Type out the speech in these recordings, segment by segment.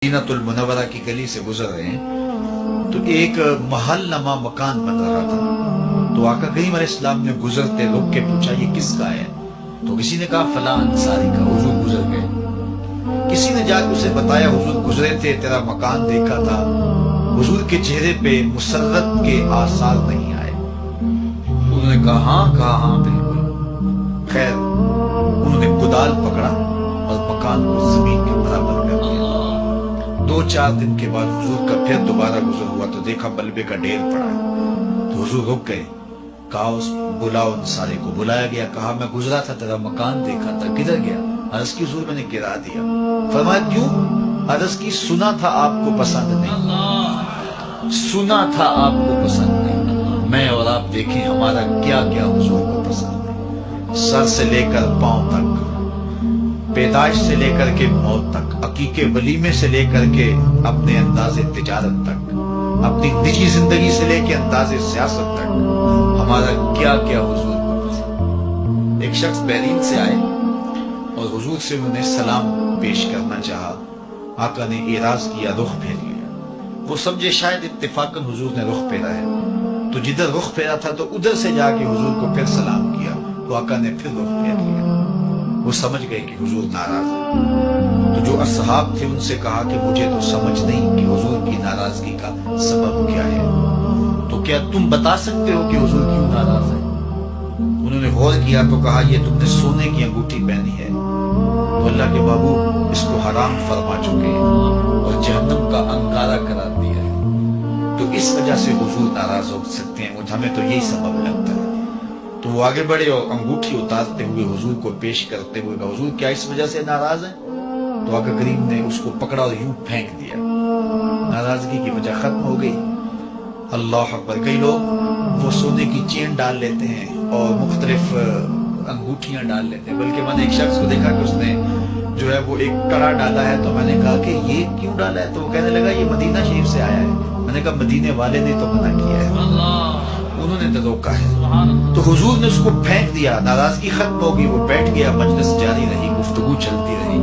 मदीनतुल मुनव्वरा की गली से गुजर रहे हैं तो एक महल नमा मकान बन रहा था। तो आका करीम अलैहिस्सलाम ने गुजरते रुक के पूछा ये किसका है? तो किसी ने कहा फला अंसारी का। हुजूर गुजर गए। किसी ने जाकर उसे बताया हुजूर गुजरे थे, तेरा मकान देखा था। हुजूर के चेहरे पे मुसर्रत के आसार नहीं आए। उन्होंने कहा हाँ बिल्कुल। खैर उन्होंने कुदाल पकड़ा और मकान को जमीन के बराबर कर दिया। 2-4 दिन के बाद हुजूर का फिर दोबारा गुजर हुआ तो देखा मलबे का ढेर पड़ा है। तो हुजूर रुक गए। कहा उस बुलाओ अंसारी को। बुलाया गया। कहा मैं गुजरा था, तेरा मकान देखा था, किधर गया? अर्ज की हुजूर मैंने गिरा दिया। फरमाया क्यों? अर्ज की सुना था आपको पसंद नहीं, सुना था आपको पसंद नहीं। मैं और आप देखें हमारा क्या क्या हुजूर को पसंद है। सर से लेकर पांव तक, पैदाइश से लेकर के मौत तक, अकीके वलीमे से लेकर के अपने अंदाजे तिजारत तक, अपनी निजी जिंदगी से लेकर अंदाजे सियासत तक, हमारा क्या क्या हुजूर को पसंद। एक शख्स बहरीन से आए और हुजूर से उन्हें सलाम पेश करना चाहा। आका ने एराज किया, रुख फेर लिया। वो समझे शायद इत्तेफाकन हुजूर ने रुख फेरा है, तो जिधर रुख फेरा था तो उधर से जाके हुजूर को फिर सलाम किया। तो आका ने फिर रुख फेर लिया। वो समझ गए कि हुजूर नाराज है। तो जो असहाब थे उनसे कहा कि मुझे तो समझ नहीं कि हुजूर की नाराजगी का सबब क्या है, तो क्या तुम बता सकते हो कि हुजूर क्यों नाराज है? उन्होंने गौर किया तो कहा ये तुमने सोने की अंगूठी पहनी है तो अल्लाह के बाबू इसको हराम फरमा चुके हैं और जहन्नम का अंगारा करार दिया है, तो इस वजह से हुजूर नाराज हो सकते हैं। हमें तो यही सबब लगता है। तो वो आगे बढ़े और अंगूठी उतारते हुए हुजूर को पेश करते हुए कहा हुजूर क्या इस वजह से नाराज है? तो आका करीम ने उसको पकड़ा और यूं फेंक दिया। नाराजगी की वजह खत्म हो गई। अल्लाह अकबर। कई लोग वो सोने की चेन डाल लेते हैं और मुख्तलिफ अंगूठियां डाल लेते हैं। बल्कि मैंने एक शख्स को देखा कि उसने जो है वो एक कड़ा डाला है। तो मैंने कहा कि ये क्यों डाला है? तो वो कहने लगा ये मदीना शरीफ से आया है। मैंने कहा मदीने वाले ने तो मना किया है, उन्होंने तो रोका है। तो हुजूर ने उसको फेंक दिया। नाराजगी खत्म हो गई। वो बैठ गया। मजलिस जारी रही, गुफ्तगू चलती रही।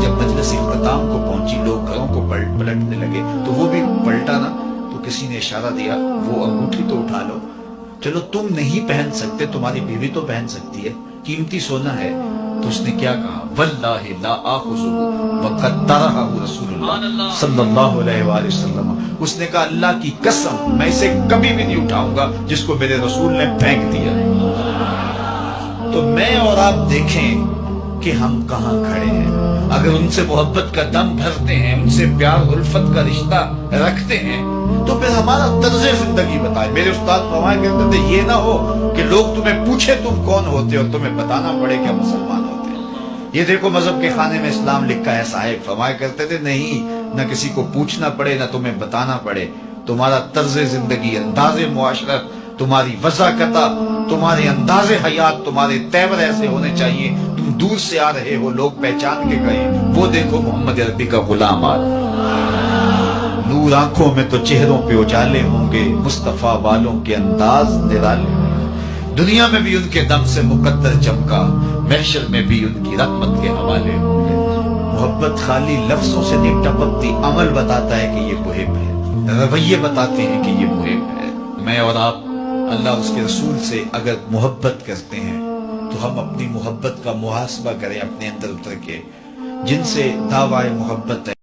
जब मजलिस इख्तिताम को पहुंची, लोग घरों को पलटने लगे तो वो भी पलटा ना। तो किसी ने इशारा दिया वो अंगूठी तो उठा लो। चलो तुम नहीं पहन सकते, तुम्हारी बीवी तो पहन सकती है, कीमती सोना है। तो उसने क्या कहा? वल्लाहि ला आखुज़ुहु वक़द तरहहु रसूलुल्लाह सल्लल्लाहु अलैहि वसल्लम। उसने कहा अल्लाह की कसम मैं इसे कभी भी नहीं उठाऊंगा जिसको मेरे रसूल ने फेंक दिया। तो मैं और आप देखें कि हम कहां खड़े हैं। अगर उनसे मोहब्बत का दम भरते हैं, उनसे प्यार उल्फत का रिश्ता रखते हैं, तो फिर हमारा तर्ज़े जिंदगी बताए। मेरे उस्ताद फरमाया करते थे ये ना हो कि लोग तुम्हें पूछे तुम कौन होते हो, तुम्हें बताना पड़े कि मुसलमान होते हैं। ये देखो मजहब के खाने में इस्लाम लिखा है। साहिब फरमाया करते थे नहीं, न किसी को पूछना पड़े न तुम्हें बताना पड़े। तुम्हारा तर्ज़े जिंदगी, अंदाज़े मुआशरत, तुम्हारी वज़ाकता, तुम्हारे अंदाज़े हयात, तुम्हारे तेवर ऐसे होने चाहिए तुम दूर से आ रहे हो लोग पहचान के गए वो देखो मोहम्मद अरबी का गुलाम आ रहा। नूर आंखों में तो चेहरों पे उजाले होंगे, मुस्तफा वालों के अंदाज निराले। दुनिया में भी उनके दम से मुकद्दर चमका, महशर में भी उनकी रहमत के हवाले होंगे। मोहब्बत खाली लफ्जों से नहीं टपकती, अमल बताता है कि ये मुहिब है, रवैये बताते हैं कि ये मुहिब है। मैं और आप अल्लाह उसके रसूल से अगर मोहब्बत करते हैं तो हम अपनी मोहब्बत का मुहासबा करें अपने अंदर उतर के। जिनसे दावा मोहब्बत है